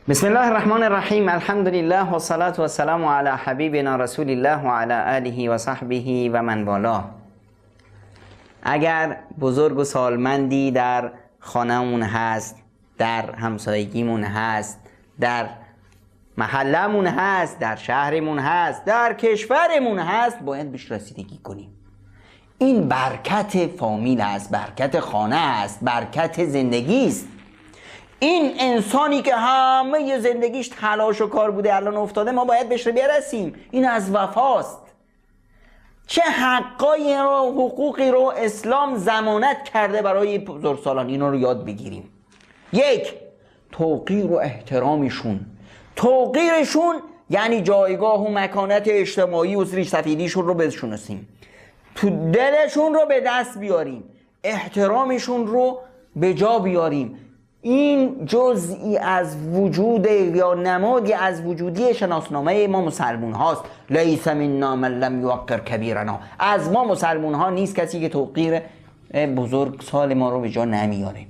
بسم الله الرحمن الرحیم. الحمد لله و صلاة و سلام علی حبیبنا رسول الله و علی آله و صحبه و من والاه. اگر بزرگ و سالمندی در خانه‌مون هست، در همسایگیمون هست، در محلمون هست، در شهرمون هست، در کشورمون هست، باید بهش رسیدگی کنیم. این برکت فامیل است، برکت خانه است، برکت زندگی است. این انسانی که همه زندگیش تلاش و کار بوده الان افتاده، ما باید بهش برسیم. این از وفاست. چه حقایی رو، حقوقی رو اسلام ضمانت کرده برای بزرگسالان، اینا رو یاد بگیریم. یک، توقیر و احترامشون. توقیرشون یعنی جایگاه و مکانت اجتماعی و ریش سفیدیشون رو بشناسیم، تو دلشون رو به دست بیاریم، احترامشون رو به جا بیاریم. این جزئی از وجود یا نمادی از وجودی شناسنامه ما مسلمون هاست. لیس منا من لم یوقر کبیرنا. از ما مسلمون ها نیست کسی که توقیر بزرگ سال ما رو به جا نمیاره.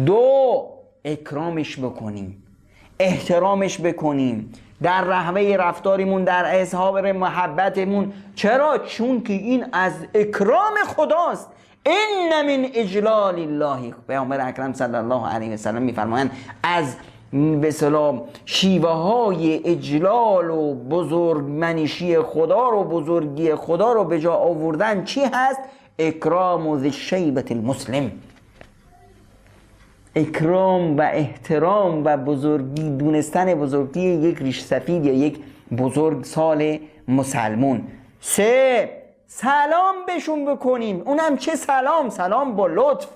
دو، اکرامش بکنیم، احترامش بکنیم در نحوه رفتاریمون، در اظهار محبتمون. چرا؟ چون که این از اکرام خداست. این من اجلال الله. پیامبر اکرم صلی الله علیه و سلم میفرمایند از به اصطلاح شیوه های اجلال و بزرگمنشی خدا رو، بزرگی خدا رو به جا آوردن چی هست؟ اکرام ذی الشیبة المسلم. اکرام و احترام و بزرگی، دونستن بزرگی یک ریش سفید یا یک بزرگ سال مسلمون. سه، سلام بهشون بکنیم. اونم چه سلام؟ سلام با لطف.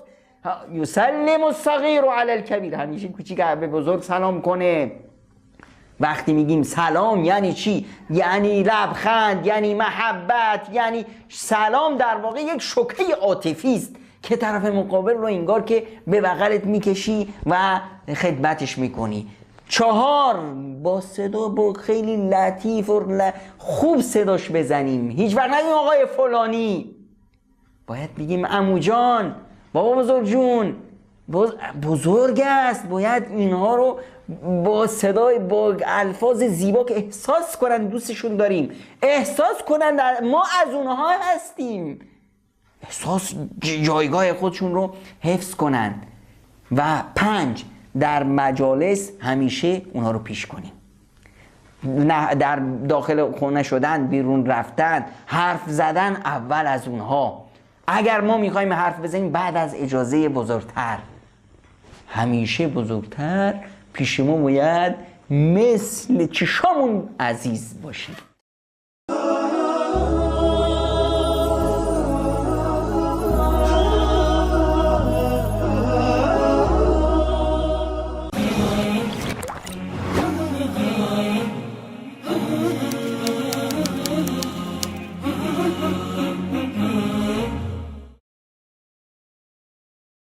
یسلم الصغیر علی الکبیر. همیشه کوچیک به بزرگ سلام کنه. وقتی میگیم سلام یعنی چی؟ یعنی لبخند، یعنی محبت، یعنی سلام در واقع یک شوکه عاطفی است که طرف مقابل رو انگار که به بغلت میکشی و خدمتش میکنی. چهار، با صدا با خیلی لطیف و خوب صداش بزنیم. هیچ وقت نگیم آقای فلانی، باید بگیم عمو جان، بابا بزرگ جون، بزرگ است. باید اینها رو با صدای، با الفاظ زیبا که احساس کنن دوستشون داریم، احساس کنن ما از اونها هستیم، احساس جایگاه خودشون رو حفظ کنن. و پنج، در مجالس همیشه اونها رو پیش کنیم. نه در داخل خونه شدن، بیرون رفتن، حرف زدن اول از اونها. اگر ما میخوایم حرف بزنیم بعد از اجازه بزرگتر. همیشه بزرگتر پیش ما باید مثل چشامون عزیز باشیم.